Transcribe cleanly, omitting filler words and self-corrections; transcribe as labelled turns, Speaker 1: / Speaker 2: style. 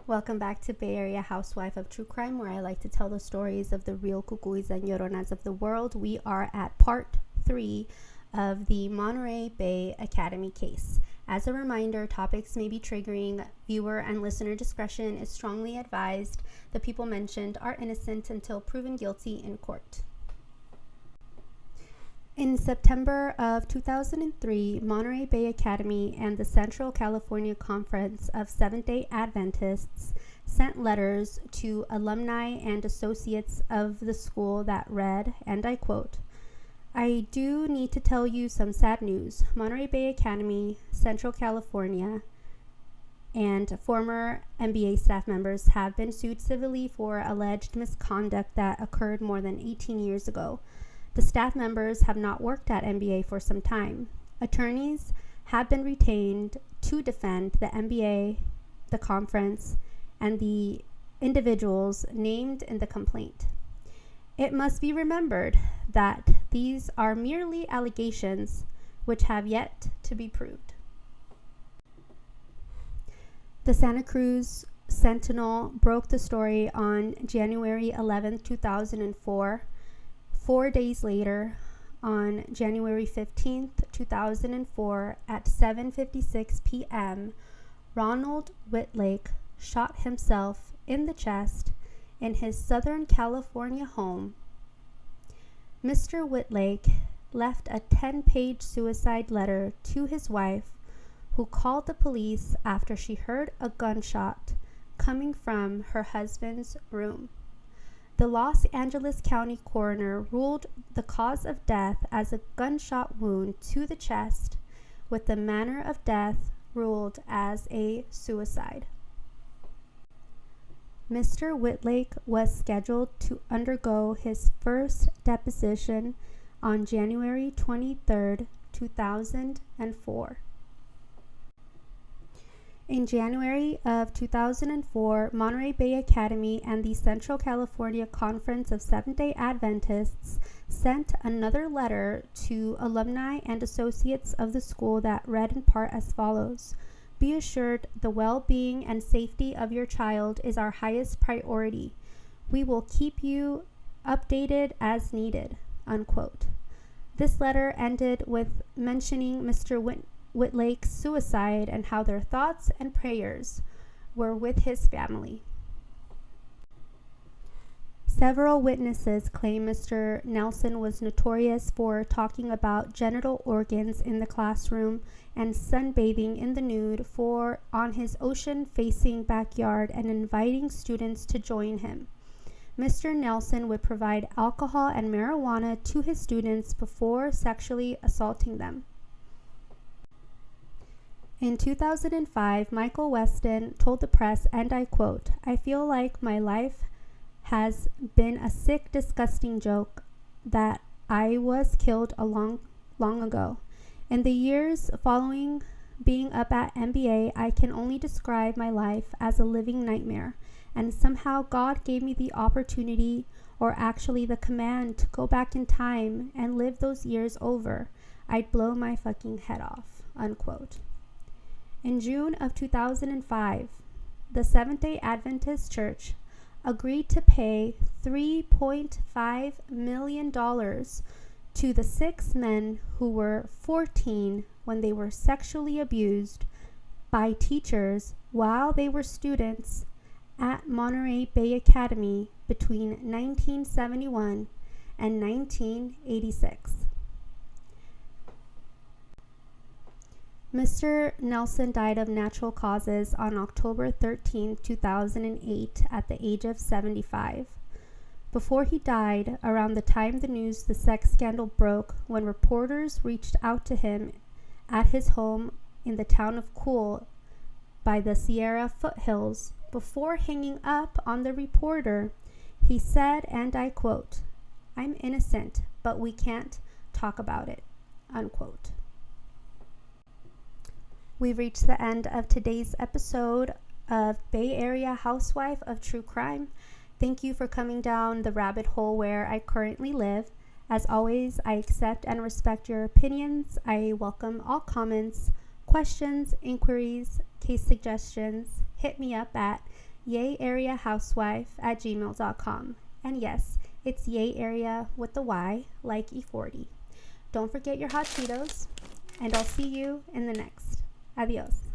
Speaker 1: Welcome back to Bay Area Housewife of True Crime, where I like to tell the stories of the real cucuys and lloronas of the world. We are at part 3 of the Monterey Bay Academy case. As a reminder, topics may be triggering. Viewer and listener discretion is strongly advised. The people mentioned are innocent until proven guilty in court. In September of 2003, Monterey Bay Academy and the Central California Conference of Seventh-day Adventists sent letters to alumni and associates of the school that read, and I quote, "I do need to tell you some sad news. Monterey Bay Academy, Central California, and former MBA staff members have been sued civilly for alleged misconduct that occurred more than 18 years ago. The staff members have not worked at MBA for some time. Attorneys have been retained to defend the MBA, the conference, and the individuals named in the complaint. It must be remembered that these are merely allegations which have yet to be proved." The Santa Cruz Sentinel broke the story on January 11, 2004. 4 days later, on January 15th, 2004, at 7:56 p.m., Ronald Whitlake shot himself in the chest in his Southern California home. Mr. Whitlake left a 10-page suicide letter to his wife, who called the police after she heard a gunshot coming from her husband's room. The Los Angeles County coroner ruled the cause of death as a gunshot wound to the chest, with the manner of death ruled as a suicide. Mr. Whitlake was scheduled to undergo his first deposition on January 23, 2004. In January of 2004, Monterey Bay Academy and the Central California Conference of Seventh-day Adventists sent another letter to alumni and associates of the school that read in part as follows: "Be assured the well-being and safety of your child is our highest priority. We will keep you updated as needed," unquote. This letter ended with mentioning Mr. Whitlake's suicide and how their thoughts and prayers were with his family. Several witnesses claim Mr. Nelson was notorious for talking about genital organs in the classroom and sunbathing in the nude on his ocean-facing backyard and inviting students to join him. Mr. Nelson would provide alcohol and marijuana to his students before sexually assaulting them. In 2005, Michael Weston told the press, and I quote, "I feel like my life has been a sick, disgusting joke that I was killed long ago. In the years following being up at MBA, I can only describe my life as a living nightmare, and somehow God gave me the opportunity, or actually the command, to go back in time and live those years over. I'd blow my fucking head off," unquote. In June of 2005, the Seventh-day Adventist Church agreed to pay $3.5 million to the 6 men who were 14 when they were sexually abused by teachers while they were students at Monterey Bay Academy between 1971 and 1986. Mr. Nelson died of natural causes on October 13, 2008, at the age of 75. Before he died, around the time the sex scandal broke, when reporters reached out to him at his home in the town of Cool by the Sierra foothills, before hanging up on the reporter, he said, and I quote, "I'm innocent, but we can't talk about it," unquote. We've reached the end of today's episode of Bay Area Housewife of True Crime. Thank you for coming down the rabbit hole where I currently live. As always, I accept and respect your opinions. I welcome all comments, questions, inquiries, case suggestions. Hit me up at yayareahousewife@gmail.com. And yes, it's Yay Area with the Y, like E40. Don't forget your hot Cheetos, and I'll see you in the next. Adios.